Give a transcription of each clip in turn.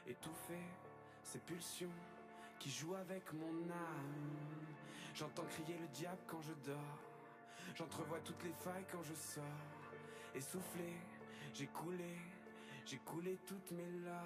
étouffer ces pulsions qui jouent avec mon âme. J'entends crier le diable quand je dors, j'entrevois toutes les failles quand je sors. Essoufflé, j'ai coulé toutes mes larmes.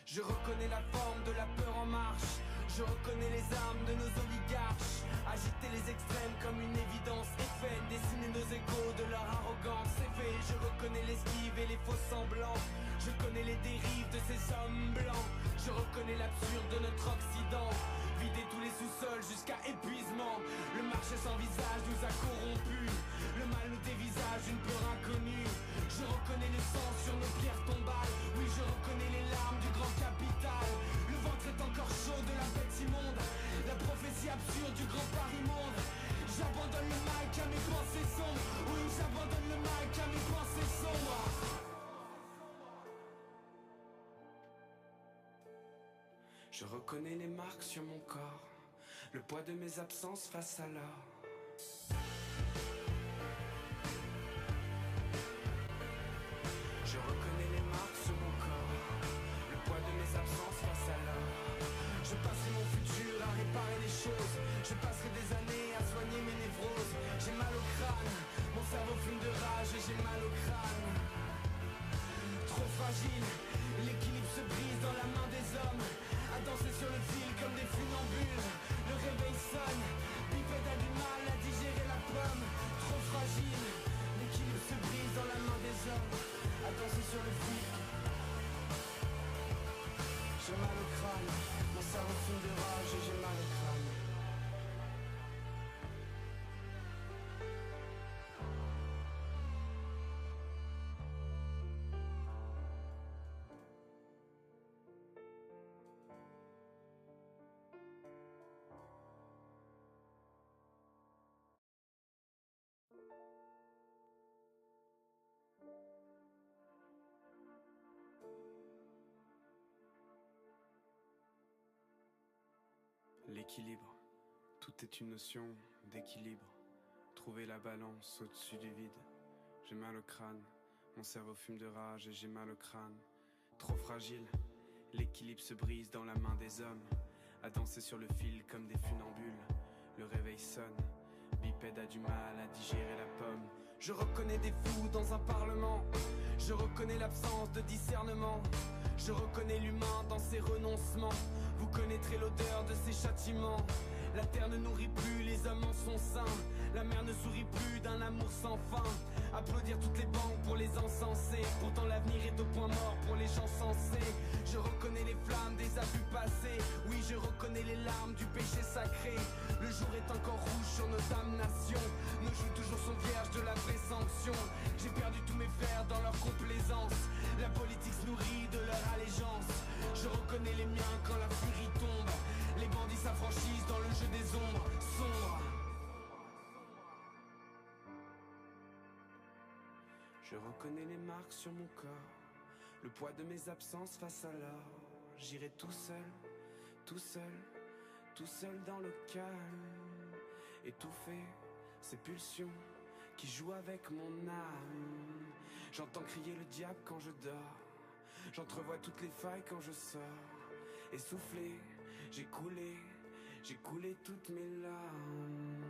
Je reconnais la forme de la peur en marche. Je reconnais les armes de nos oligarches. Agiter les extrêmes comme une évidence est fait. Dessiner nos égaux de leur arrogance c'est fait. Je reconnais l'esquive et les faux semblants. Je connais les dérives de ces hommes blancs. Je reconnais l'absurde de notre Occident. Vider tous les sous-sols jusqu'à épuisement. Le marché sans visage nous a corrompus. Le mal nous dévisage une peur inconnue. Je reconnais le sang sur nos pierres tombales. Oui, je reconnais les larmes du grand capital. Le ventre est encore chaud de la bête immonde. La prophétie absurde du grand Paris monde. J'abandonne le mic à mes pensées sombres. Oui, j'abandonne le mic à mes pensées sombres. Je reconnais les marques sur mon corps, le poids de mes absences face à l'or. Je reconnais les marques sur mon corps, le poids de mes absences face à l'or. Je passerai mon futur à réparer les choses. Je passerai des années à soigner mes névroses. J'ai mal au crâne, mon cerveau fume de rage et j'ai mal au crâne. Trop fragile, l'équilibre se brise dans la main des hommes. À danser sur le fil comme des funambules. Le réveil sonne, Bipède a du mal à digérer la pomme. Trop fragile, l'équilibre se brise dans la main des hommes. À danser sur le fil. J'ai mal au crâne, mon cerveau fume de rage et j'ai mal au crâne. L'équilibre, tout est une notion d'équilibre. Trouver la balance au-dessus du vide. J'ai mal au crâne, mon cerveau fume de rage et j'ai mal au crâne. Trop fragile, l'équilibre se brise dans la main des hommes. À danser sur le fil comme des funambules. Le réveil sonne, Bipède a du mal à digérer la pomme. Je reconnais des fous dans un parlement. Je reconnais l'absence de discernement. Je reconnais l'humain dans ses renoncements. Vous connaîtrez l'odeur de ses châtiments. La terre ne nourrit plus, les hommes en sont sains. La mer ne sourit plus d'un amour sans fin. Applaudir toutes les banques pour les encenser. Pourtant l'avenir est au point mort pour les gens sensés. Je reconnais les flammes des abus passés. Oui, je reconnais les larmes du péché sacré. Le jour est encore rouge sur nos damnations. Nos joues toujours sont vierges de la vraie sanction. J'ai perdu tous mes frères dans leur complaisance. La politique se nourrit de leur allégeance. Je reconnais les miens quand la furie tombe. Les bandits s'affranchissent dans le jeu des ombres sombres. Je reconnais les marques sur mon corps, le poids de mes absences face à l'or. J'irai tout seul, tout seul, tout seul dans le calme. Étouffer ces pulsions qui jouent avec mon âme. J'entends crier le diable quand je dors. J'entrevois toutes les failles quand je sors. Essoufflé, j'ai coulé toutes mes larmes.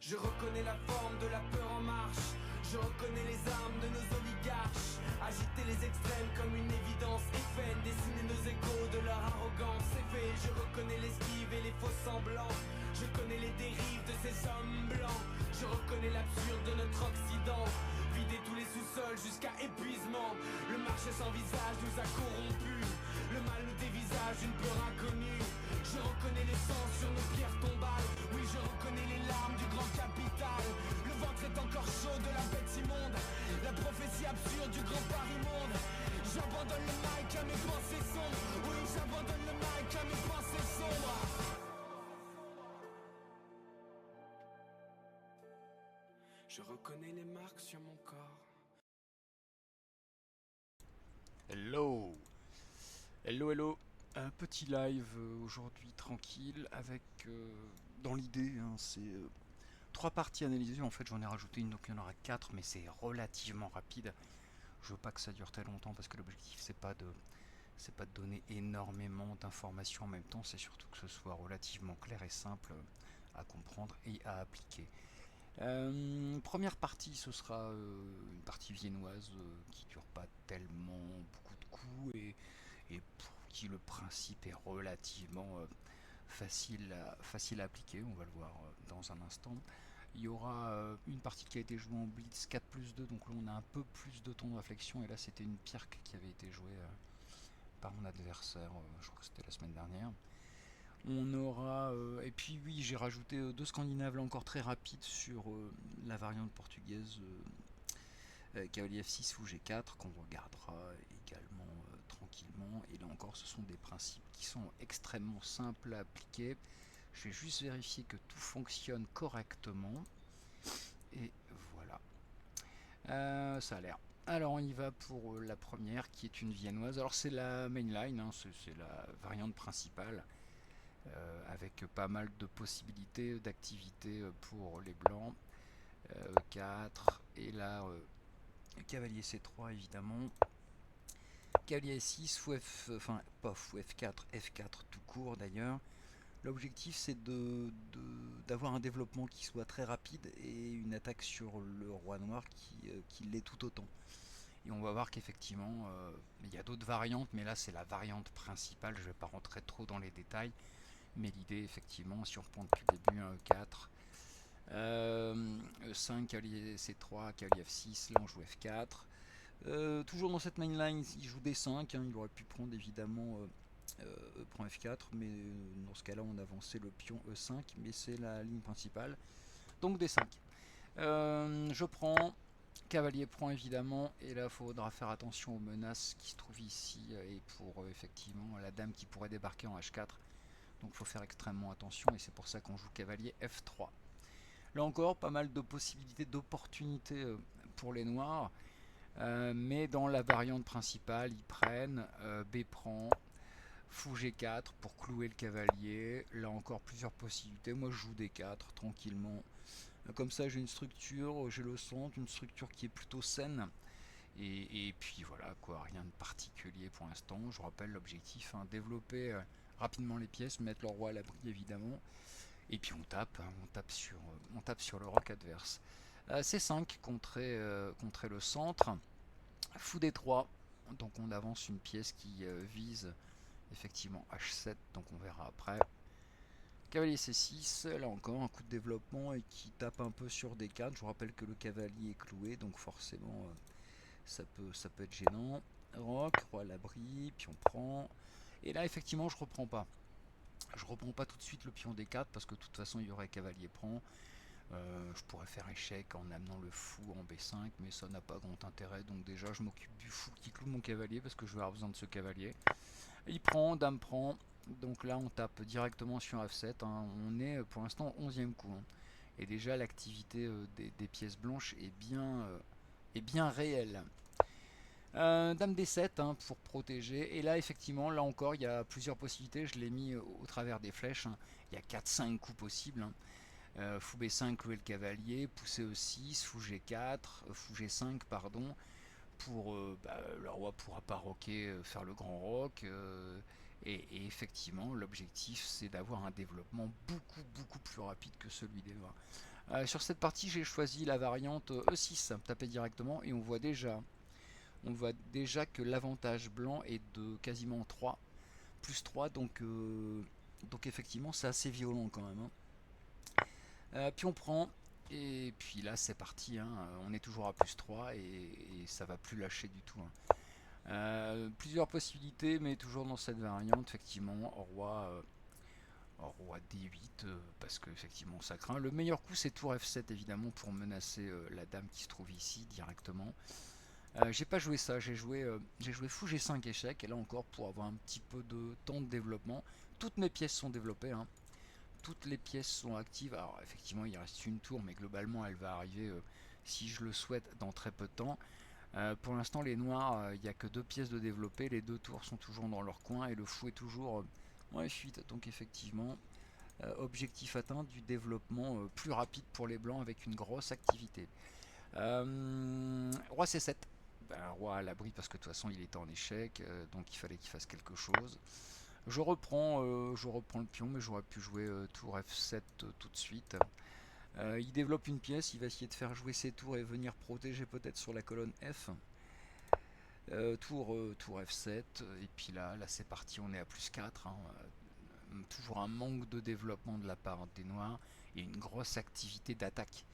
Je reconnais la forme de la peur en marche. Je reconnais les armes de nos oligarches. Agiter les extrêmes comme une évidence est fait. Dessiner nos égaux de leur arrogance c'est fait. Je reconnais l'esquive et les faux semblants. Je connais les dérives de ces hommes blancs. Je reconnais l'absurde de notre Occident. Vider tous les sous-sols jusqu'à épuisement. Le marché sans visage nous a corrompus. Le mal nous dévisage une peur inconnue. Je reconnais les sangs sur nos pierres tombales. Oui, je reconnais les larmes du grand capital. Le ventre est encore chaud de la bête immonde. La prophétie absurde du grand Paris monde. J'abandonne le mic à mes pensées sombres. Oui, j'abandonne le mic à mes pensées sombres. Je reconnais les marques sur mon corps. Hello, hello, hello. Un petit live aujourd'hui tranquille avec, dans l'idée, hein, c'est 3 parties analysées. En fait, j'en ai rajouté une, donc il y en aura 4, mais c'est relativement rapide. Je veux pas que ça dure très longtemps parce que l'objectif c'est pas de donner énormément d'informations en même temps, c'est surtout que ce soit relativement clair et simple à comprendre et à appliquer. Première partie, ce sera une partie viennoise qui dure pas tellement beaucoup de coups et pour qui le principe est relativement facile à appliquer, on va le voir dans un instant. Il y aura une partie qui a été jouée en blitz 4+2, donc là on a un peu plus de temps de réflexion, et là c'était une pirque qui avait été jouée par mon adversaire, je crois que c'était la semaine dernière. On aura, et puis oui, j'ai rajouté 2 Scandinaves là encore très rapides sur la variante portugaise cavalier F6 ou G4 qu'on regardera également tranquillement. Et là encore, ce sont des principes qui sont extrêmement simples à appliquer. Je vais juste vérifier que tout fonctionne correctement. Et voilà. Ça a l'air. Alors on y va pour la première qui est une viennoise. Alors c'est la mainline, hein, c'est la variante principale. Avec pas mal de possibilités d'activité pour les blancs. 4 et là cavalier C3 évidemment, cavalier S6, fou F, enfin pas fou F4, F4 tout court d'ailleurs. L'objectif c'est d'avoir un développement qui soit très rapide et une attaque sur le roi noir qui l'est tout autant. Et on va voir qu'effectivement il y a d'autres variantes, mais là c'est la variante principale, je ne vais pas rentrer trop dans les détails, mais l'idée effectivement, si on reprend depuis le début, un E4, E5, cavalier C3, cavalier F6, là on joue F4. Toujours dans cette mainline, il joue D5, hein, il aurait pu prendre évidemment prend F4, mais dans ce cas-là on avançait le pion E5, mais c'est la ligne principale. Donc D5. Je prends, cavalier prend évidemment, et là il faudra faire attention aux menaces qui se trouvent ici, et pour effectivement la dame qui pourrait débarquer en H4. Donc il faut faire extrêmement attention, et c'est pour ça qu'on joue cavalier F3. Là encore, pas mal de possibilités, d'opportunités pour les noirs. Mais dans la variante principale, ils prennent B prend, fou G4 pour clouer le cavalier. Là encore, plusieurs possibilités. Moi, je joue D4 tranquillement. Comme ça, j'ai une structure, j'ai le centre, une structure qui est plutôt saine. Et puis voilà, quoi, rien de particulier pour l'instant. Je vous rappelle l'objectif, hein, développer rapidement les pièces, mettre le roi à l'abri évidemment. Et puis on tape, hein, on tape sur le roc adverse. C5 contrer le centre. Fou D3, donc on avance une pièce qui vise effectivement H7, donc on verra après. Cavalier C6, là encore un coup de développement et qui tape un peu sur D4. Je vous rappelle que le cavalier est cloué, donc forcément ça peut être gênant. Roc, roi à l'abri, pion prend. Et là effectivement je reprends pas. Je reprends pas tout de suite le pion D4 parce que de toute façon il y aurait cavalier prend. Je pourrais faire échec en amenant le fou en B5, mais ça n'a pas grand intérêt. Donc déjà, je m'occupe du fou qui cloue mon cavalier parce que je vais avoir besoin de ce cavalier. Il prend, dame prend. Donc là, on tape directement sur F7. Hein. On est pour l'instant au 11e coup. Hein. Et déjà, l'activité des pièces blanches est bien réelle. Dame D7 hein, pour protéger. Et là, effectivement, là encore, il y a plusieurs possibilités. Je l'ai mis au travers des flèches. Hein. Il y a 4-5 coups possibles. Hein. Fou B5, clouer le cavalier, pousser E6, fou G4, fou G5, pardon, pour le roi pourra pas roquer, faire le grand roc. Et effectivement, l'objectif c'est d'avoir un développement beaucoup plus rapide que celui des noirs. Sur cette partie, j'ai choisi la variante E6, taper directement, et on voit déjà que l'avantage blanc est de quasiment 3, plus 3, donc effectivement c'est assez violent quand même. Hein. Puis on prend, et puis là c'est parti, hein, on est toujours à plus 3 et ça va plus lâcher du tout. Hein. Plusieurs possibilités, mais toujours dans cette variante, effectivement, roi D8, parce que effectivement ça craint. Le meilleur coup c'est tour F7 évidemment pour menacer la dame qui se trouve ici directement. J'ai pas joué ça, j'ai joué fou G5 échec, et là encore pour avoir un petit peu de temps de développement. Toutes mes pièces sont développées, hein. toutes les pièces sont actives. Alors effectivement il reste une tour, mais globalement elle va arriver, si je le souhaite, dans très peu de temps. Pour l'instant les noirs, il n'y a que 2 pièces de développer, les 2 tours sont toujours dans leur coin et le fou est toujours en F8. Donc effectivement, objectif atteint du développement plus rapide pour les blancs avec une grosse activité. Roi C7. Ben, roi à l'abri parce que de toute façon il était en échec, donc il fallait qu'il fasse quelque chose. Je reprends le pion, mais j'aurais pu jouer tour F7 tout de suite. Il développe une pièce, il va essayer de faire jouer ses tours et venir protéger peut-être sur la colonne F. Tour F7, et puis là c'est parti, on est à plus 4. Hein. Toujours un manque de développement de la part des noirs et une grosse activité d'attaque.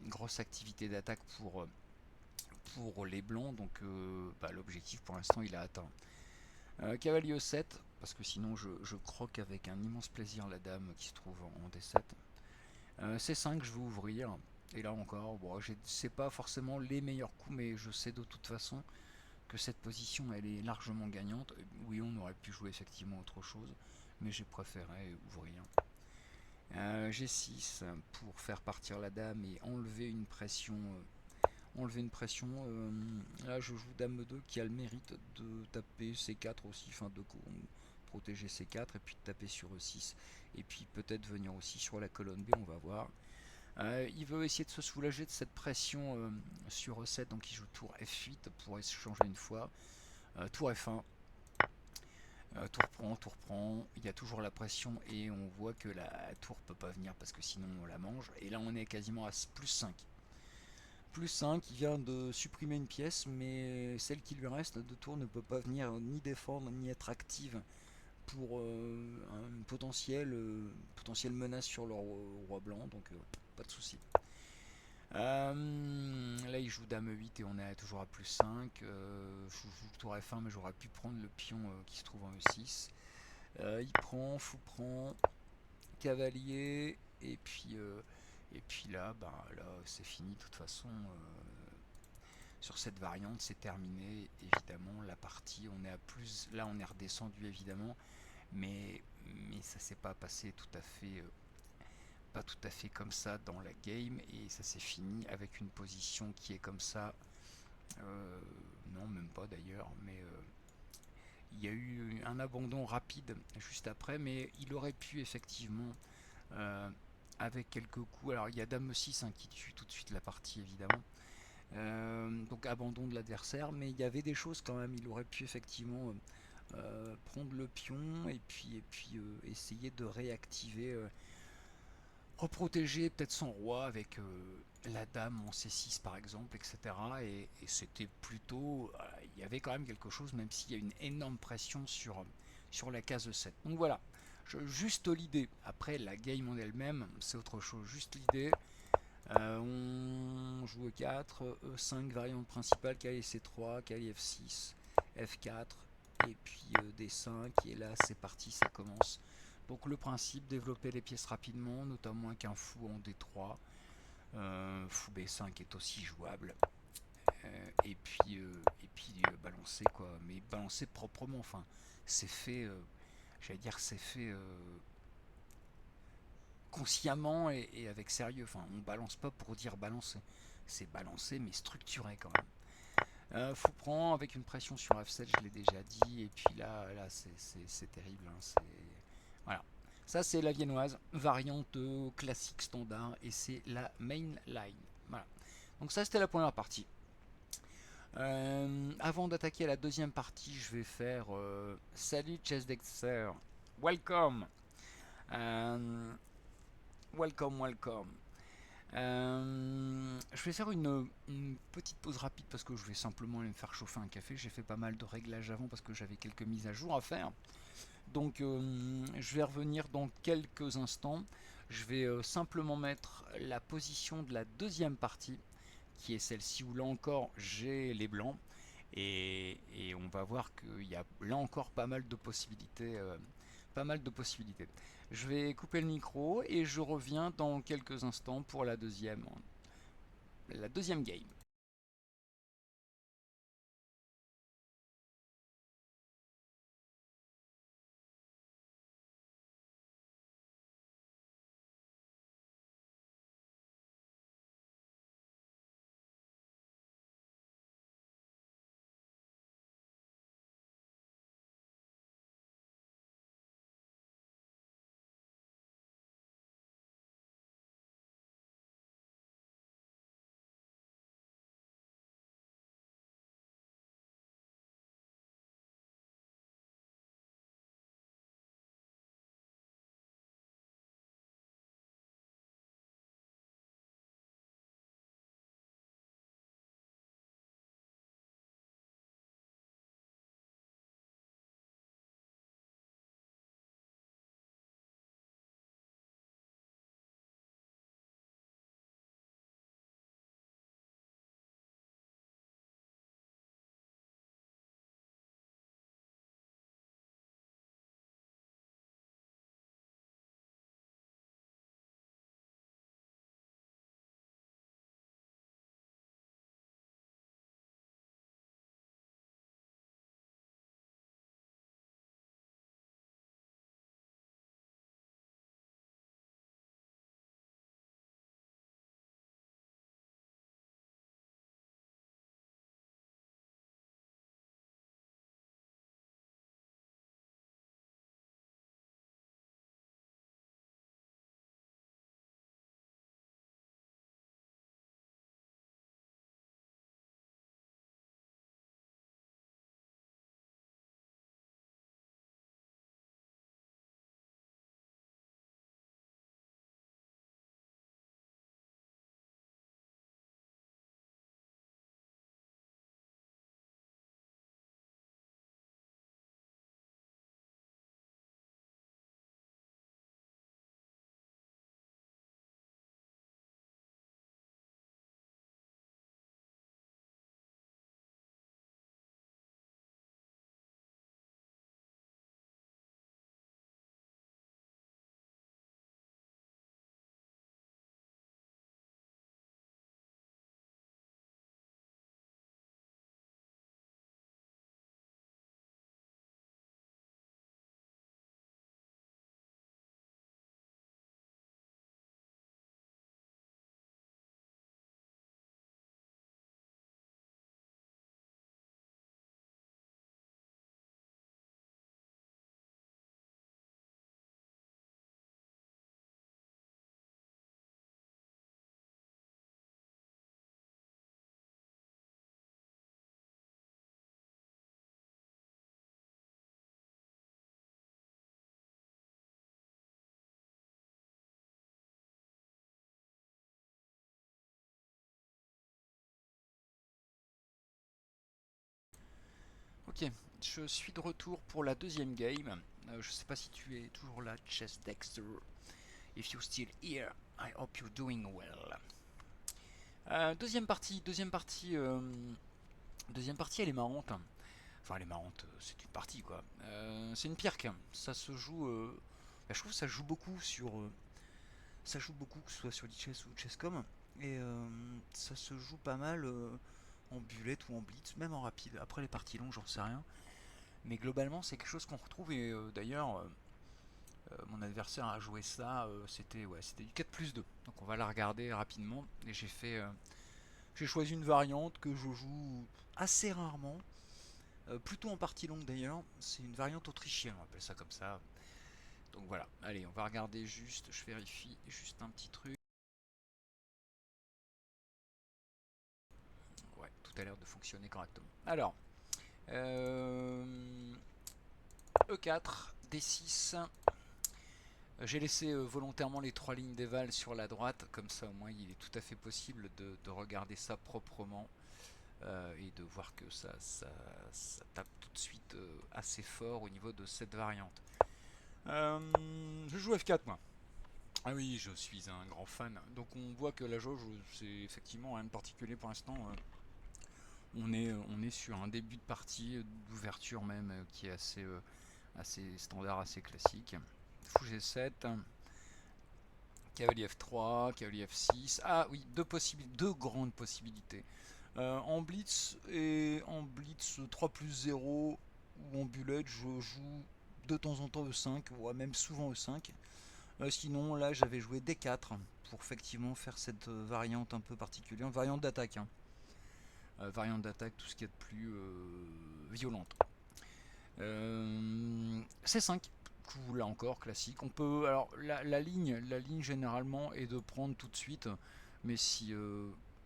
Grosse activité d'attaque pour les blancs, donc l'objectif pour l'instant il a atteint. Cavalier E7, parce que sinon je croque avec un immense plaisir la dame qui se trouve en D7. C5, je vais ouvrir. Et là encore, bon, c'est pas forcément les meilleurs coups, mais je sais de toute façon que cette position elle est largement gagnante. Oui, on aurait pu jouer effectivement autre chose, mais j'ai préféré ouvrir. G6 pour faire partir la dame et enlever une pression. Là, je joue dame 2 qui a le mérite de taper C4 aussi, enfin de protéger C4 et puis de taper sur E6 et puis peut-être venir aussi sur la colonne B, on va voir. Il veut essayer de se soulager de cette pression sur E7, donc il joue tour F8 pour échanger une fois. Tour F1. Tour prend, il y a toujours la pression et on voit que la tour peut pas venir parce que sinon on la mange. Et là on est quasiment à plus 5. Plus 5, il vient de supprimer une pièce, mais celle qui lui reste de tour ne peut pas venir ni défendre ni être active pour une potentielle menace sur le roi blanc, donc pas de souci. Là il joue dame 8 et on est toujours à plus 5. Je joue tour F1, mais j'aurais pu prendre le pion qui se trouve en E6. Il prend, fou prend, cavalier, et puis là, là c'est fini de toute façon. Sur cette variante, c'est terminé. Évidemment, la partie, on est à plus. Là, on est redescendu évidemment, mais ça s'est pas passé tout à fait. Pas tout à fait comme ça dans la game, et ça s'est fini avec une position qui est comme ça. Non, même pas d'ailleurs, mais il y a eu un abandon rapide juste après, mais il aurait pu effectivement, avec quelques coups. Alors il y a dame 6 hein, qui tue tout de suite la partie évidemment. Donc abandon de l'adversaire, mais il y avait des choses quand même. Il aurait pu effectivement prendre le pion et puis essayer de réactiver, reprotéger peut-être son roi avec la dame en C6 par exemple, etc. Et c'était plutôt, il y avait quand même quelque chose, même s'il y a une énorme pression sur la case 7. Donc voilà, juste l'idée. Après la game en elle-même, c'est autre chose. Juste l'idée. On joue E4, E5 variante principale, cavalier C3, cavalier F6, F4 et puis D5, et là c'est parti, ça commence. Donc le principe, développer les pièces rapidement, notamment avec un fou en D3. Fou B5 est aussi jouable. Et puis balancer quoi, mais balancer proprement, enfin c'est fait, j'allais dire c'est fait consciemment et avec sérieux. Enfin, on balance pas pour dire balancer. C'est balancer, mais structuré quand même. Fou prend avec une pression sur F7, je l'ai déjà dit. Et puis là c'est terrible. Hein, voilà. Ça, c'est la viennoise, variante classique standard. Et c'est la main line. Voilà. Donc, ça, c'était la première partie. Avant d'attaquer la deuxième partie, je vais faire salut Chessdexter. Welcome. Welcome. Je vais faire une petite pause rapide parce que je vais simplement aller me faire chauffer un café. J'ai fait pas mal de réglages avant parce que j'avais quelques mises à jour à faire. Donc je vais revenir dans quelques instants. Je vais simplement mettre la position de la deuxième partie, qui est celle-ci où là encore j'ai les blancs. Et on va voir qu'il y a là encore pas mal de possibilités. Je vais couper le micro et je reviens dans quelques instants pour la deuxième game. Ok, je suis de retour pour la deuxième game. Je sais pas si tu es toujours là, Chess Dexter. If you're still here, I hope you're doing well. Deuxième partie, elle est marrante. Enfin, elle est marrante, c'est une partie quoi. C'est une pirque. Ça se joue. Je trouve que ça joue beaucoup ça joue beaucoup, que ce soit sur l'e-chess ou chess.com. Et ça se joue pas mal en bullet ou en blitz, même en rapide. Après les parties longues, j'en sais rien. Mais globalement, c'est quelque chose qu'on retrouve. Et d'ailleurs, mon adversaire a joué ça. C'était du 4+2. Donc on va la regarder rapidement. Et j'ai choisi une variante que je joue assez rarement. Plutôt en partie longue d'ailleurs. C'est une variante autrichienne, on appelle ça comme ça. Donc voilà, allez, on va regarder juste, je vérifie juste un petit truc. Ouais, tout a l'air de fonctionner correctement. Alors, E4, D6. J'ai laissé volontairement les 3 lignes d'éval sur la droite, comme ça au moins il est tout à fait possible de regarder ça proprement et de voir que ça tape tout de suite assez fort au niveau de cette variante. Je joue F4 moi. Ah oui, je suis un grand fan. Donc on voit que la jauge, c'est effectivement rien de particulier pour l'instant. On est sur un début de partie, d'ouverture même, qui est assez standard, assez classique. Fou G7, cavalier F3, cavalier F6. Ah oui, deux grandes possibilités. En blitz 3+0 ou en bullet, je joue de temps en temps E5, ouais, même souvent E5. Sinon, là, j'avais joué D4 pour effectivement faire cette variante un peu particulière, variante d'attaque. Hein. Variante d'attaque, tout ce qui est de plus violente. C5, coup là encore classique. On peut, alors la ligne généralement est de prendre tout de suite, mais si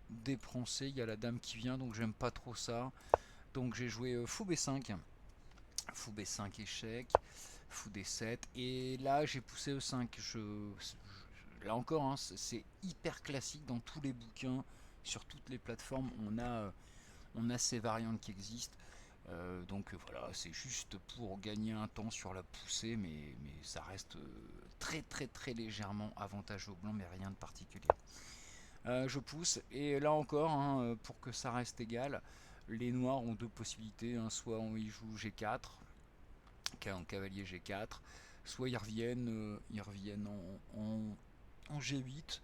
D prend C, il y a la dame qui vient, donc j'aime pas trop ça. Donc j'ai joué fou B5, fou B5 échec, fou D7, et là j'ai poussé E5. Là encore, hein, c'est hyper classique dans tous les bouquins, sur toutes les plateformes, on a ces variantes qui existent. Donc voilà, c'est juste pour gagner un temps sur la poussée, mais ça reste très très très légèrement avantageux au blanc, mais rien de particulier. Je pousse, et là encore, hein, pour que ça reste égal, les noirs ont deux possibilités, hein, soit ils jouent G4, en cavalier G4, soit ils reviennent en G8.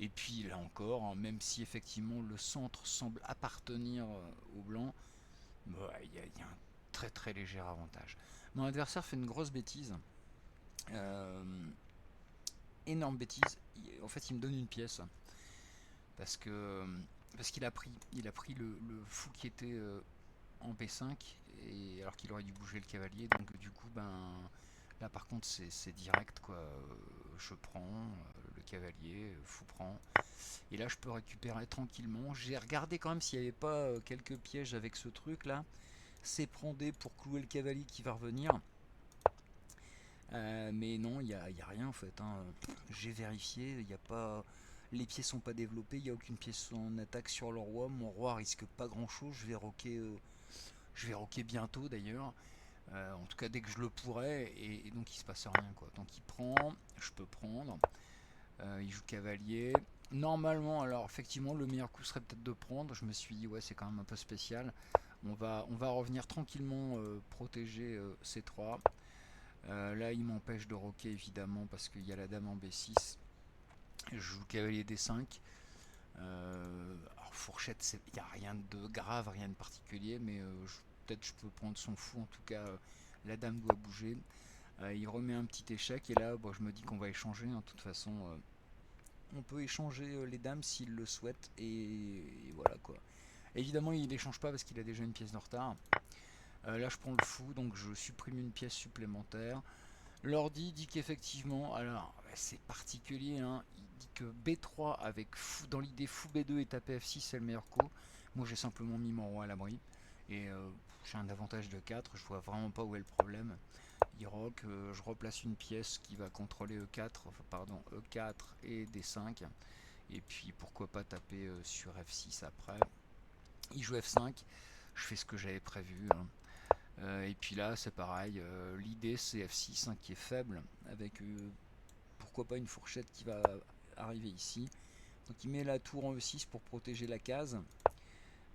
Et puis là encore, hein, même si effectivement le centre semble appartenir au blanc, il y a un très très léger avantage. Mon adversaire fait une grosse bêtise. Euh, Énorme bêtise. En fait, il me donne une pièce. Parce qu'il a pris le fou qui était en B5, et alors qu'il aurait dû bouger le cavalier. Donc du coup, là par contre c'est direct quoi. Je prends le cavalier, fou prend. Et là je peux récupérer tranquillement. J'ai regardé quand même s'il n'y avait pas quelques pièges avec ce truc là. C'est prendre pour clouer le cavalier qui va revenir. Mais non, il n'y a rien en fait. Hein. J'ai vérifié, il y a pas, les pièces sont pas développées, il n'y a aucune pièce en attaque sur le roi. Mon roi risque pas grand chose. Je vais roquer bientôt d'ailleurs. En tout cas dès que je le pourrai, et donc il se passe rien quoi. Donc il prend, je peux prendre. Il joue cavalier. Normalement, alors effectivement, le meilleur coup serait peut-être de prendre. Je me suis dit ouais, c'est quand même un peu spécial. On va revenir tranquillement protéger C3. Là, il m'empêche de roquer évidemment parce qu'il y a la dame en B6. Je joue cavalier D5. Alors fourchette, il n'y a rien de grave, rien de particulier, mais peut-être je peux prendre son fou. En tout cas, la dame doit bouger. Il remet un petit échec, et là, je me dis qu'on va échanger. Hein. De toute façon, on peut échanger les dames s'il le souhaite, et voilà quoi. Évidemment, il n'échange pas parce qu'il a déjà une pièce de retard. Là, je prends le fou, donc je supprime une pièce supplémentaire. L'ordi dit qu'effectivement, alors c'est particulier, hein, il dit que B3 avec fou, dans l'idée fou B2 et taper F6 c'est le meilleur coup. Moi j'ai simplement mis mon roi à l'abri, et j'ai un avantage de 4, je vois vraiment pas où est le problème. Il rock, je replace une pièce qui va contrôler E4 et D5, et puis pourquoi pas taper sur F6 après. Il joue F5, je fais ce que j'avais prévu. Hein. Et puis là c'est pareil, l'idée c'est F6 hein, qui est faible, avec pourquoi pas une fourchette qui va arriver ici. Donc il met la tour en E6 pour protéger la case.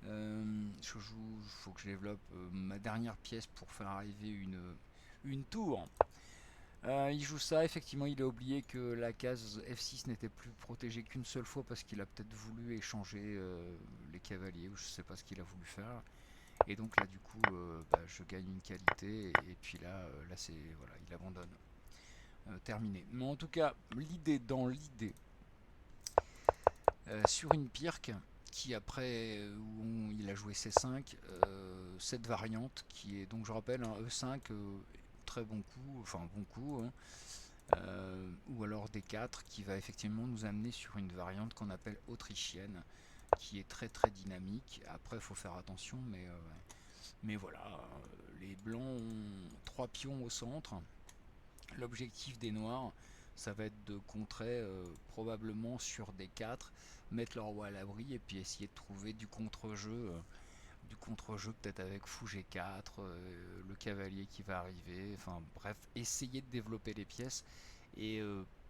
Il faut que je développe ma dernière pièce pour faire arriver une tour. Il joue ça, effectivement il a oublié que la case F6 n'était plus protégée qu'une seule fois parce qu'il a peut-être voulu échanger les cavaliers, ou je sais pas ce qu'il a voulu faire. Et donc là du coup je gagne une qualité et puis là c'est voilà, il abandonne. Terminé. Mais en tout cas, l'idée sur une pirque qui après où il a joué C5, cette variante qui est donc je rappelle un E5 très bon coup, enfin bon coup, hein, ou alors D4 qui va effectivement nous amener sur une variante qu'on appelle autrichienne qui est très très dynamique. Après il faut faire attention mais voilà, les blancs ont 3 pions au centre. L'objectif des noirs, ça va être de contrer probablement sur des 4, mettre leur roi à l'abri et puis essayer de trouver du contre-jeu peut-être avec fou G4, le cavalier qui va arriver, enfin bref, essayer de développer les pièces et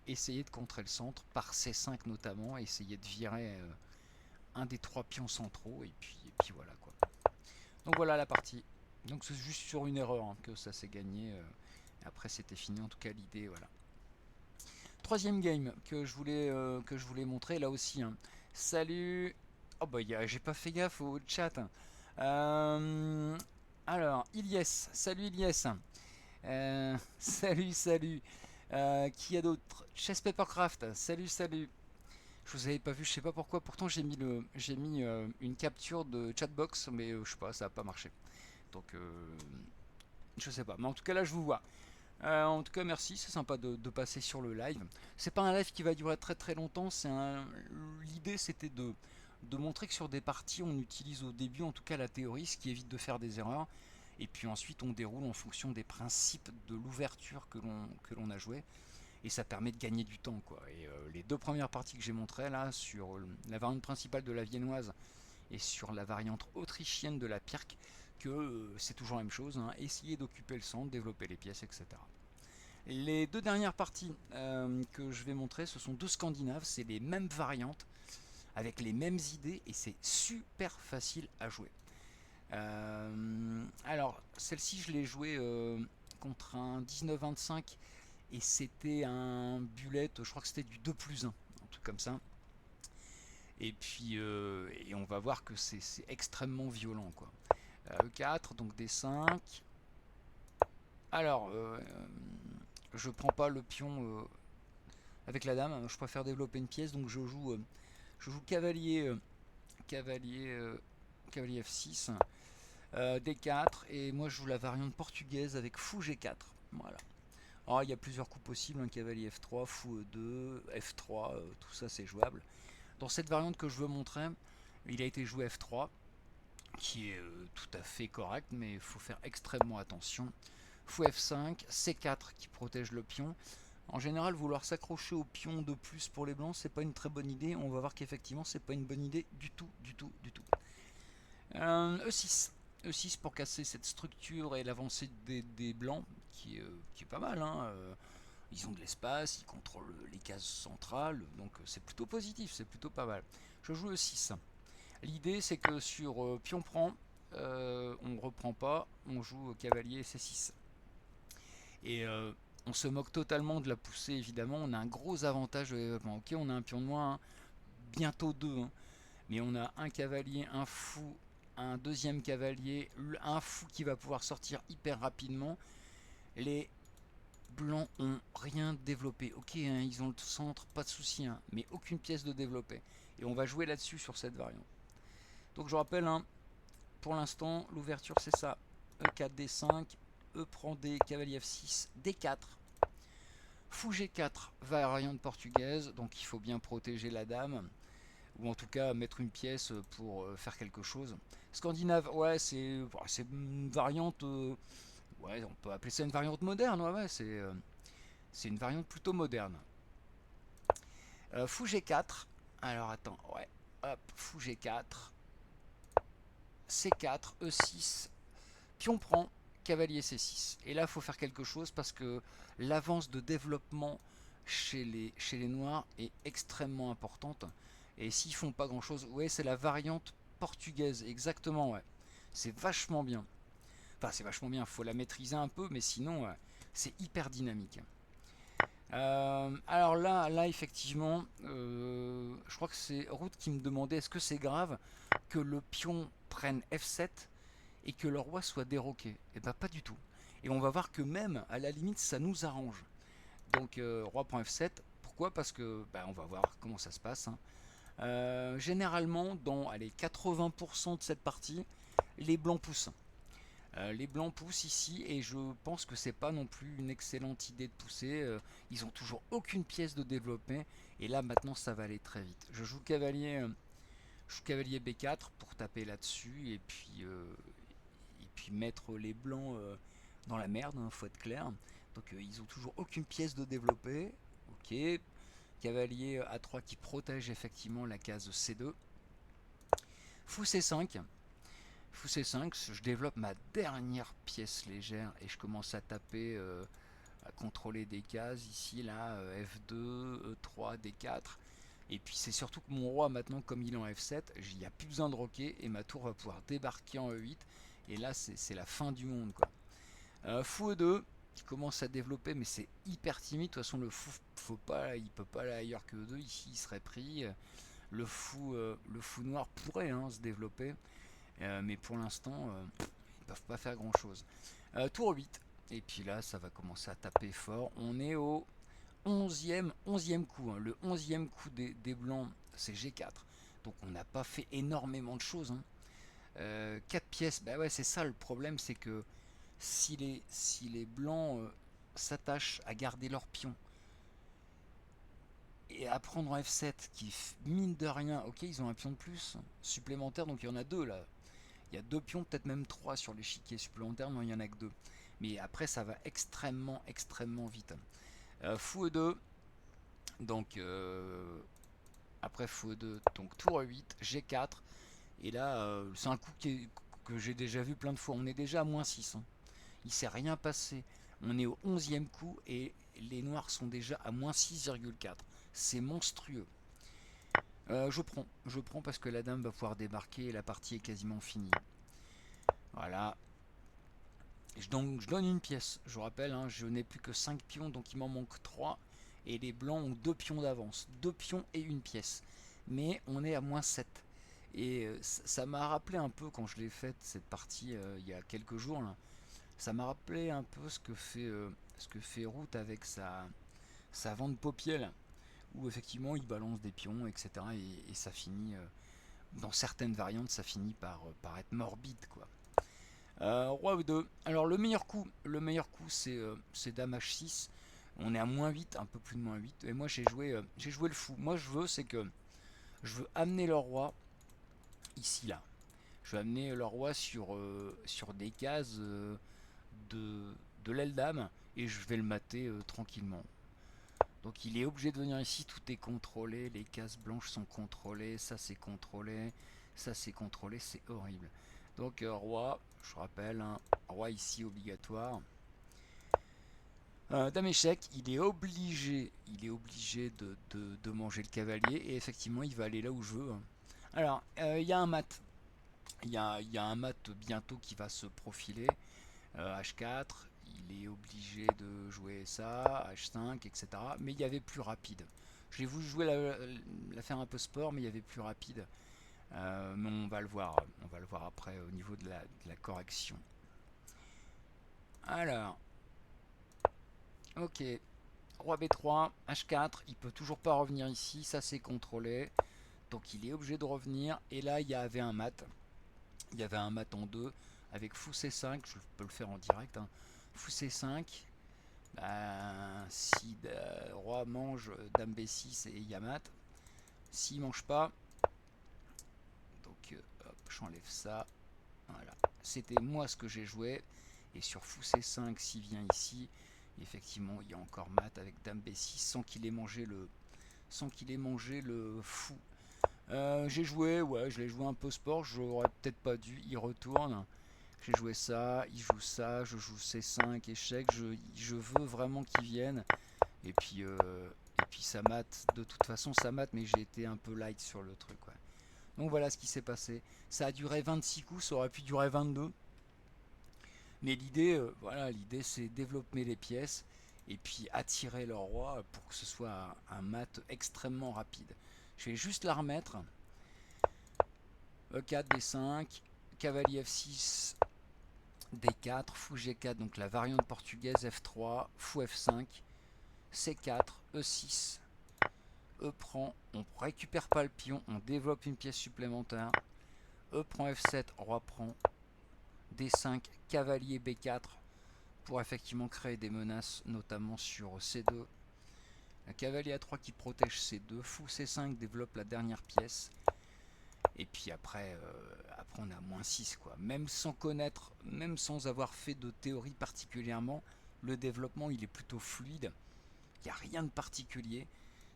essayer de contrer le centre par C5 notamment, essayer de virer un des 3 pions centraux et puis voilà quoi. Donc voilà la partie. Donc c'est juste sur une erreur hein, que ça s'est gagné. Après c'était fini en tout cas l'idée voilà. Troisième game que je voulais montrer là aussi. Hein. Salut. Oh bah j'ai pas fait gaffe au chat. Alors Ilyes, salut Ilyes. Salut. Qui a d'autre? Chess Papercraft, salut. Je vous avais pas vu, je sais pas pourquoi. Pourtant j'ai mis une capture de chatbox, mais je sais pas, ça a pas marché. Donc je sais pas. Mais en tout cas là je vous vois. En tout cas merci, c'est sympa de passer sur le live. C'est pas un live qui va durer très très longtemps. L'idée c'était de montrer que sur des parties on utilise au début en tout cas la théorie, ce qui évite de faire des erreurs. Et puis ensuite on déroule en fonction des principes de l'ouverture que l'on a joué. Et ça permet de gagner du temps quoi. Et les deux premières parties que j'ai montrées là sur la variante principale de la viennoise et sur la variante autrichienne de la pirque, que c'est toujours la même chose, hein, essayer d'occuper le centre, développer les pièces, etc. Les deux dernières parties que je vais montrer, ce sont deux scandinaves, c'est les mêmes variantes, avec les mêmes idées, et c'est super facile à jouer. Alors, celle-ci, je l'ai jouée contre un 19-25, et c'était un bullet, je crois que c'était du 2+1, un truc comme ça. Et puis, et on va voir que c'est extrêmement violent, quoi. E4, donc D5. Alors, je prends pas le pion avec la dame, je préfère développer une pièce, donc je joue cavalier F6, D4, et moi je joue la variante portugaise avec fou G4. Voilà. Alors il y a plusieurs coups possibles, un cavalier F3, fou E2, F3, tout ça c'est jouable. Dans cette variante que je veux montrer, il a été joué F3, qui est tout à fait correct, mais il faut faire extrêmement attention. Fou F5, C4 qui protège le pion. En général, vouloir s'accrocher au pion de plus pour les blancs, c'est pas une très bonne idée. On va voir qu'effectivement, c'est pas une bonne idée du tout. E6. E6 pour casser cette structure et l'avancée des blancs, qui est pas mal. Hein. Ils ont de l'espace, ils contrôlent les cases centrales, donc c'est plutôt positif, c'est plutôt pas mal. Je joue E6. L'idée c'est que sur pion prend, on ne reprend pas, on joue cavalier C6. Et on se moque totalement de la poussée évidemment, on a un gros avantage de développement. Ok, on a un pion de moins, hein, bientôt deux, hein, mais on a un cavalier, un fou, un deuxième cavalier, un fou qui va pouvoir sortir hyper rapidement. Les blancs ont rien développé. Ok, hein, ils ont le centre, pas de souci, hein, mais aucune pièce de développé. Et on va jouer là-dessus sur cette variante. Donc je rappelle, hein, pour l'instant, l'ouverture c'est ça. E4, D5, E prend D, cavalier F6, D4. Fou G4, variante portugaise, donc il faut bien protéger la dame, ou en tout cas mettre une pièce pour faire quelque chose. Scandinave, ouais, c'est une variante, ouais, on peut appeler ça une variante moderne, ouais, c'est une variante plutôt moderne. Fou G4, alors attends, ouais, hop, Fou G4, C4, E6, pion prend, cavalier C6. Et là, il faut faire quelque chose parce que l'avance de développement chez les noirs est extrêmement importante. Et s'ils font pas grand chose, ouais, c'est la variante portugaise, exactement, ouais. C'est vachement bien. Enfin, c'est vachement bien, il faut la maîtriser un peu, mais sinon, c'est hyper dynamique. Alors là, effectivement, je crois que c'est Root qui me demandait est-ce que c'est grave que le pion prenne F7 et que le roi soit déroqué. Et bah pas du tout. Et on va voir que même à la limite ça nous arrange. Donc roi prend F7. Pourquoi? Parce que bah, on va voir comment ça se passe. Hein. Généralement dans allez, 80% de cette partie, les blancs poussent. Les blancs poussent ici et je pense que c'est pas non plus une excellente idée de pousser. Ils ont toujours aucune pièce de développer et là maintenant ça va aller très vite. Je joue cavalier B4 pour taper là-dessus et puis mettre les blancs dans la merde, hein, faut être clair. Donc ils ont toujours aucune pièce de développer. Ok, cavalier A3 qui protège effectivement la case C2. Fou C5. Fou C5, je développe ma dernière pièce légère et je commence à taper, à contrôler des cases ici, là, F2, E3, D4. Et puis c'est surtout que mon roi maintenant, comme il est en F7, il n'y a plus besoin de roquer et ma tour va pouvoir débarquer en E8. Et là c'est la fin du monde quoi. Fou E2 qui commence à développer mais c'est hyper timide. De toute façon le fou il peut pas aller ailleurs que E2, ici il serait pris. Le fou noir pourrait hein, se développer. Mais pour l'instant, ils ne peuvent pas faire grand chose. Tour 8. Et puis là, ça va commencer à taper fort. On est au 11e coup. Hein. Le 11e coup des blancs, c'est G4. Donc on n'a pas fait énormément de choses. Hein. 4 pièces, bah ouais, c'est ça le problème, c'est que si les blancs s'attachent à garder leur pion et à prendre un F7 qui mine de rien, ok, ils ont un pion de plus supplémentaire, donc il y en a deux là. Il y a deux pions, peut-être même trois sur l'échiquier supplémentaire, non il n'y en a que deux. Mais après ça va extrêmement vite. Fou E2, donc après Fou E2, donc tour E8, G4, et là c'est un coup que j'ai déjà vu plein de fois, on est déjà à -6. Hein. Il s'est rien passé, on est au 11e coup et les noirs sont déjà à -6,4. C'est monstrueux. Je prends parce que la dame va pouvoir débarquer et la partie est quasiment finie. Voilà. Donc je donne une pièce. Je vous rappelle, hein, je n'ai plus que 5 pions, donc il m'en manque 3. Et les blancs ont 2 pions d'avance. 2 pions et une pièce. Mais on est à -7. Et ça m'a rappelé un peu quand je l'ai faite cette partie il y a quelques jours. Là, ça m'a rappelé un peu ce que fait Root avec sa vente paupière. Où effectivement il balance des pions, etc. Et ça finit, dans certaines variantes, ça finit par être morbide quoi. Roi E2. Alors le meilleur coup c'est Dame H6. On est à -8, un peu plus de -8. Et moi j'ai joué le fou. Moi je veux amener le roi ici là. Je veux amener le roi sur des cases de l'aile dame et je vais le mater tranquillement. Donc il est obligé de venir ici, tout est contrôlé, les cases blanches sont contrôlées, ça c'est contrôlé, ça c'est contrôlé, c'est horrible. Donc roi, je rappelle, hein, roi ici obligatoire. Dame échec, il est obligé de manger le cavalier et effectivement il va aller là où je veux. Hein. Alors, il y a un mat. Il y a un mat bientôt qui va se profiler. H4, il est obligé de jouer ça, H5, etc. Mais il y avait plus rapide. Je l'ai voulu jouer la faire un peu sport, mais il y avait plus rapide. Mais on va le voir après au niveau de la correction. Alors, ok, roi B3, H4, il peut toujours pas revenir ici, ça c'est contrôlé. Donc il est obligé de revenir. Et là, il y avait un mat. Il y avait un mat en 2 avec fou C5, je peux le faire en direct. Hein. Fou C5, si roi mange dame B6 et il y a mat. S'il mange pas, donc hop, j'enlève ça. Voilà, c'était moi ce que j'ai joué. Et sur fou C5, s'il vient ici, effectivement, il y a encore mat avec dame B6 sans qu'il ait mangé le fou. J'ai joué, ouais, je l'ai joué un peu sport, j'aurais peut-être pas dû, il retourne. J'ai joué ça, il joue ça, je joue C5, échec, je veux vraiment qu'il vienne. Et puis ça mate, de toute façon ça mate, mais j'ai été un peu light sur le truc. Ouais. Donc voilà ce qui s'est passé. Ça a duré 26 coups, ça aurait pu durer 22. Mais l'idée, voilà, l'idée c'est développer les pièces et puis attirer le roi pour que ce soit un mat extrêmement rapide. Je vais juste la remettre. E4, D5, cavalier F6, D4, fou G4, donc la variante portugaise, F3, fou F5, C4, E6, E prend, on récupère pas le pion, on développe une pièce supplémentaire, E prend F7, roi prend, D5, cavalier B4, pour effectivement créer des menaces, notamment sur C2. Un cavalier A3 qui protège C2, fou C5 développe la dernière pièce. Et puis après on a moins 6 quoi. Même sans connaître, même sans avoir fait de théorie particulièrement, le développement il est plutôt fluide. Il n'y a rien de particulier.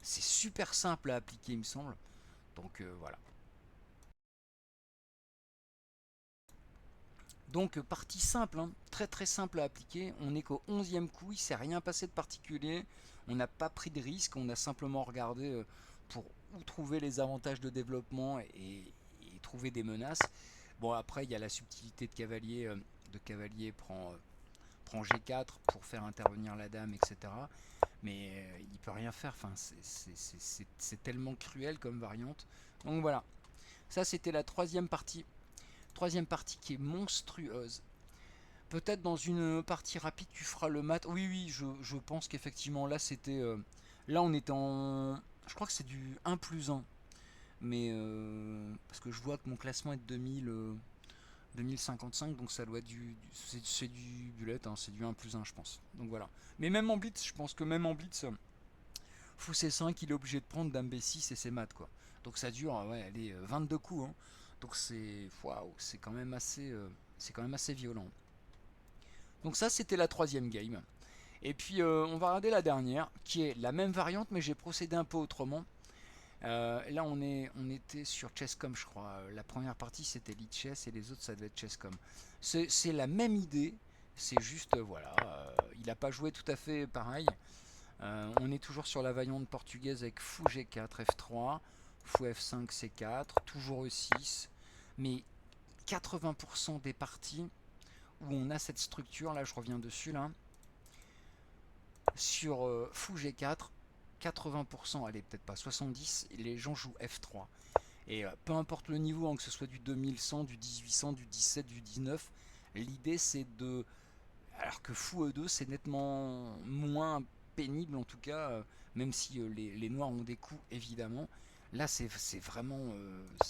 C'est super simple à appliquer il me semble. Donc voilà. Donc partie simple, hein, très très simple à appliquer. On n'est qu'au 11e coup, il ne s'est rien passé de particulier. On n'a pas pris de risque, on a simplement regardé pour où trouver les avantages de développement et trouver des menaces. Bon après il y a la subtilité de cavalier prend G4 pour faire intervenir la dame, etc. Mais il peut rien faire, enfin, c'est tellement cruel comme variante. Donc voilà, ça c'était la troisième partie. Troisième partie qui est monstrueuse. Peut-être dans une partie rapide tu feras le mat. Oui, oui, je pense qu'effectivement là c'était. Là on était en. Je crois que c'est du 1 plus 1. Mais parce que je vois que mon classement est de 2055, donc ça doit être c'est du bullet, hein, c'est du 1 plus 1 je pense. Donc voilà. Mais même en blitz, je pense que même en blitz, fou C5 il est obligé de prendre dame B6 et c'est mat quoi. Donc ça dure ouais, allez, 22 coups. Hein. Donc c'est waouh, c'est quand même assez violent. Donc ça c'était la troisième game. Et puis on va regarder la dernière, qui est la même variante, mais j'ai procédé un peu autrement. Là on était sur Chesscom je crois. La première partie c'était Lead Chess et les autres ça devait être Chesscom. C'est la même idée, c'est juste voilà, il n'a pas joué tout à fait pareil. On est toujours sur la variante portugaise avec fou G4, F3, fou F5, C4, toujours E6. Mais 80% des parties où on a cette structure, là je reviens dessus là, sur fou G4, 80%, allez peut-être pas 70%, les gens jouent F3. Et peu importe le niveau, hein, que ce soit du 2100, du 1800, du 17, du 19, l'idée c'est de... Alors que fou E2 c'est nettement moins pénible en tout cas, même si les noirs ont des coups évidemment. Là c'est vraiment...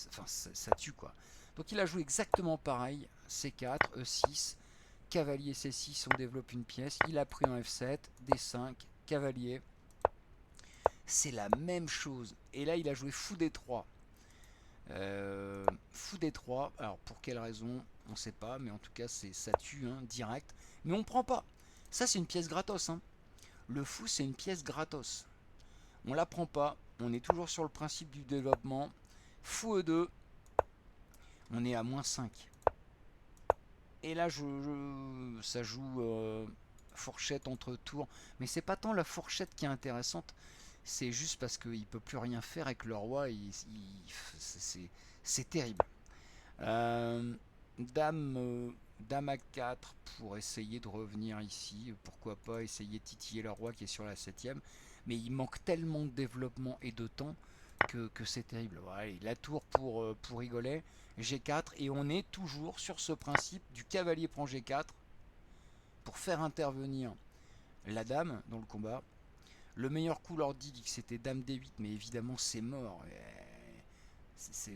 enfin, ça tue quoi. Donc il a joué exactement pareil, C4, E6, cavalier C6, on développe une pièce, il a pris un F7, D5, cavalier. C'est la même chose. Et là il a joué fou D3. Fou D3, alors pour quelle raison, on ne sait pas, mais en tout cas ça tue hein, direct. Mais on prend pas. Ça c'est une pièce gratos. Hein. Le fou c'est une pièce gratos. On la prend pas. On est toujours sur le principe du développement. Fou E2, on est à moins 5. Et là ça joue fourchette entre tours. Mais c'est pas tant la fourchette qui est intéressante. C'est juste parce qu'il peut plus rien faire avec le roi. C'est terrible. Dame A4 pour essayer de revenir ici. Pourquoi pas essayer de titiller le roi qui est sur la 7ème. Mais il manque tellement de développement et de temps que c'est terrible. Voilà, la tour pour rigoler. G4 et on est toujours sur ce principe du cavalier prend G4 pour faire intervenir la dame dans le combat. Le meilleur coup leur dit que c'était dame D8 mais évidemment c'est mort.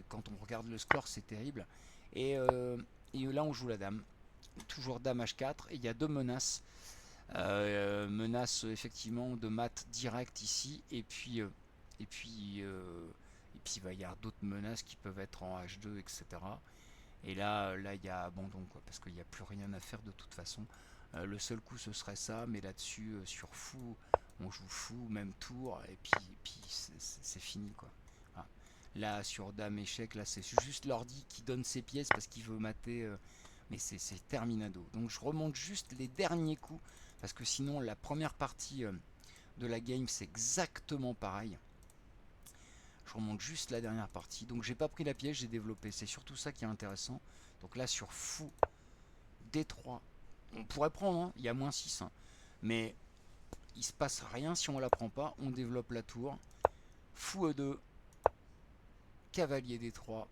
Quand on regarde le score c'est terrible. Et là on joue la dame. Toujours dame H4 et il y a deux menaces. Menace effectivement de mat direct ici et puis il va y avoir d'autres menaces qui peuvent être en H2 etc. Et là il y a abandon quoi, parce qu'il n'y a plus rien à faire de toute façon. Le seul coup ce serait ça, mais là-dessus sur fou on joue fou même tour et puis c'est fini quoi. Là sur dame échec, là c'est juste l'ordi qui donne ses pièces parce qu'il veut mater mais c'est terminado. Donc je remonte juste les derniers coups, parce que sinon la première partie de la game c'est exactement pareil. Je remonte juste la dernière partie. Donc j'ai pas pris la pièce, j'ai développé. C'est surtout ça qui est intéressant. Donc là sur fou D3, on pourrait prendre, hein, il y a -6. Hein. Mais il se passe rien si on la prend pas. On développe la tour. Fou E2. Cavalier D3.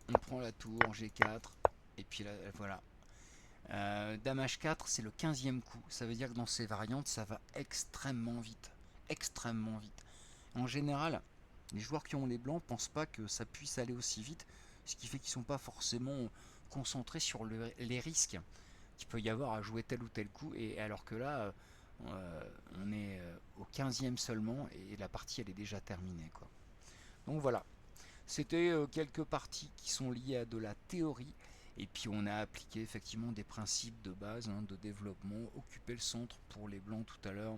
On prend la tour, G4. Et puis là, voilà. Dame H4, c'est le 15e coup. Ça veut dire que dans ces variantes, ça va extrêmement vite. Extrêmement vite. En général, les joueurs qui ont les blancs pensent pas que ça puisse aller aussi vite, ce qui fait qu'ils sont pas forcément concentrés sur les risques qu'il peut y avoir à jouer tel ou tel coup, et alors que là, on est au 15e seulement, et la partie elle est déjà terminée, quoi. Donc voilà, c'était quelques parties qui sont liées à de la théorie, et puis on a appliqué effectivement des principes de base, hein, de développement, occuper le centre pour les blancs tout à l'heure,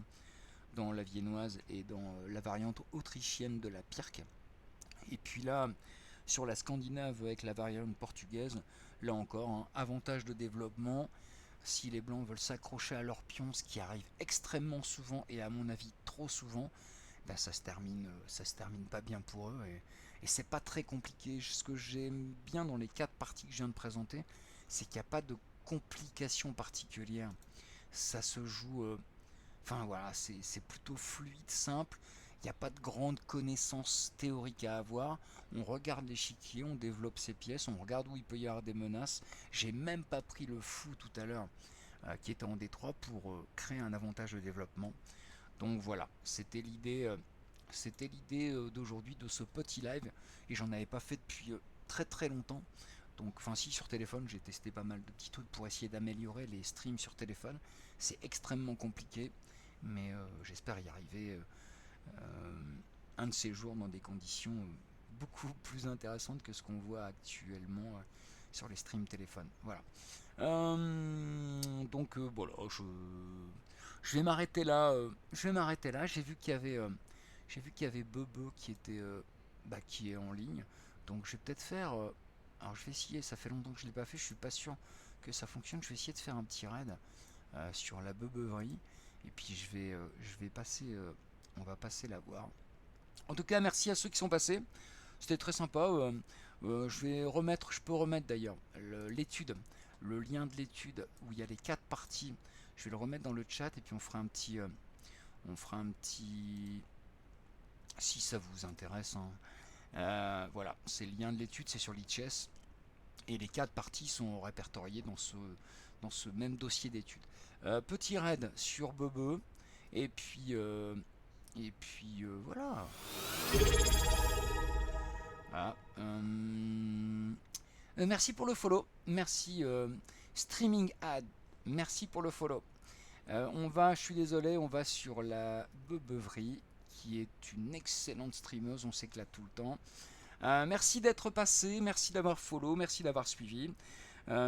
dans la viennoise et dans la variante autrichienne de la Pirque. Et puis là, sur la Scandinave avec la variante portugaise, là encore, hein, avantage de développement. Si les blancs veulent s'accrocher à leur pion, ce qui arrive extrêmement souvent et à mon avis trop souvent, ben ça se termine pas bien pour eux, et c'est pas très compliqué. Ce que j'aime bien dans les 4 parties que je viens de présenter, c'est qu'il n'y a pas de complications particulières. Ça se joue enfin voilà, c'est plutôt fluide, simple. Il n'y a pas de grandes connaissances théoriques à avoir. On regarde l'échiquier, on développe ses pièces, on regarde où il peut y avoir des menaces. J'ai même pas pris le fou tout à l'heure qui était en D3 pour créer un avantage de développement. Donc voilà, c'était l'idée d'aujourd'hui de ce petit live, et j'en avais pas fait depuis très très longtemps. Donc, enfin, si, sur téléphone, j'ai testé pas mal de petits trucs pour essayer d'améliorer les streams sur téléphone. C'est extrêmement compliqué, mais j'espère y arriver un de ces jours dans des conditions beaucoup plus intéressantes que ce qu'on voit actuellement sur les streams téléphone. Voilà. Donc voilà, je vais m'arrêter là. J'ai vu qu'il y avait Bebe qui était qui est en ligne. Donc je vais peut-être faire. Alors je vais essayer. Ça fait longtemps que je l'ai pas fait. Je suis pas sûr que ça fonctionne. Je vais essayer de faire un petit raid sur la bebeverie. Et puis je vais passer. On va passer la voir. En tout cas, merci à ceux qui sont passés. C'était très sympa. Je peux remettre d'ailleurs l'étude, le lien de l'étude où il y a les 4 parties. Je vais le remettre dans le chat, et puis on fera un petit, si ça vous intéresse. Hein. Voilà, c'est le lien de l'étude, c'est sur l'ICHES, et les 4 parties sont répertoriées dans ce même dossier d'étude. Petit raid sur Bebe, et puis voilà. Voilà. Merci pour le follow. Merci Streaming Ad. Merci pour le follow. Je suis désolé, on va sur la Bebeverie, qui est une excellente streameuse, on s'éclate tout le temps. Merci d'être passé, merci d'avoir follow, merci d'avoir suivi.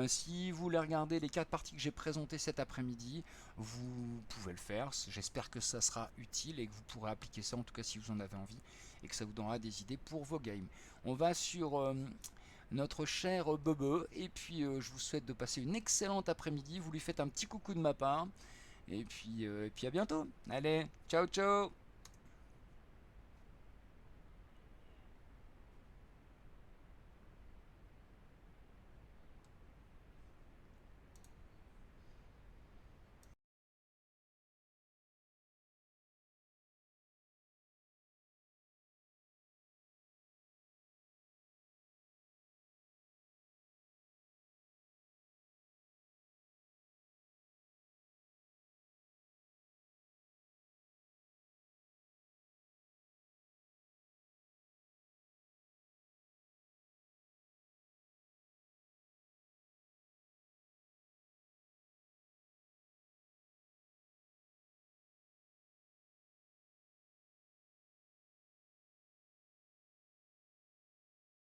Si vous voulez regarder les 4 parties que j'ai présentées cet après-midi, vous pouvez le faire. J'espère que ça sera utile et que vous pourrez appliquer ça, en tout cas si vous en avez envie, et que ça vous donnera des idées pour vos games. On va sur notre cher Bebe, et puis je vous souhaite de passer une excellente après-midi. Vous lui faites un petit coucou de ma part, et puis à bientôt. Allez, ciao ciao.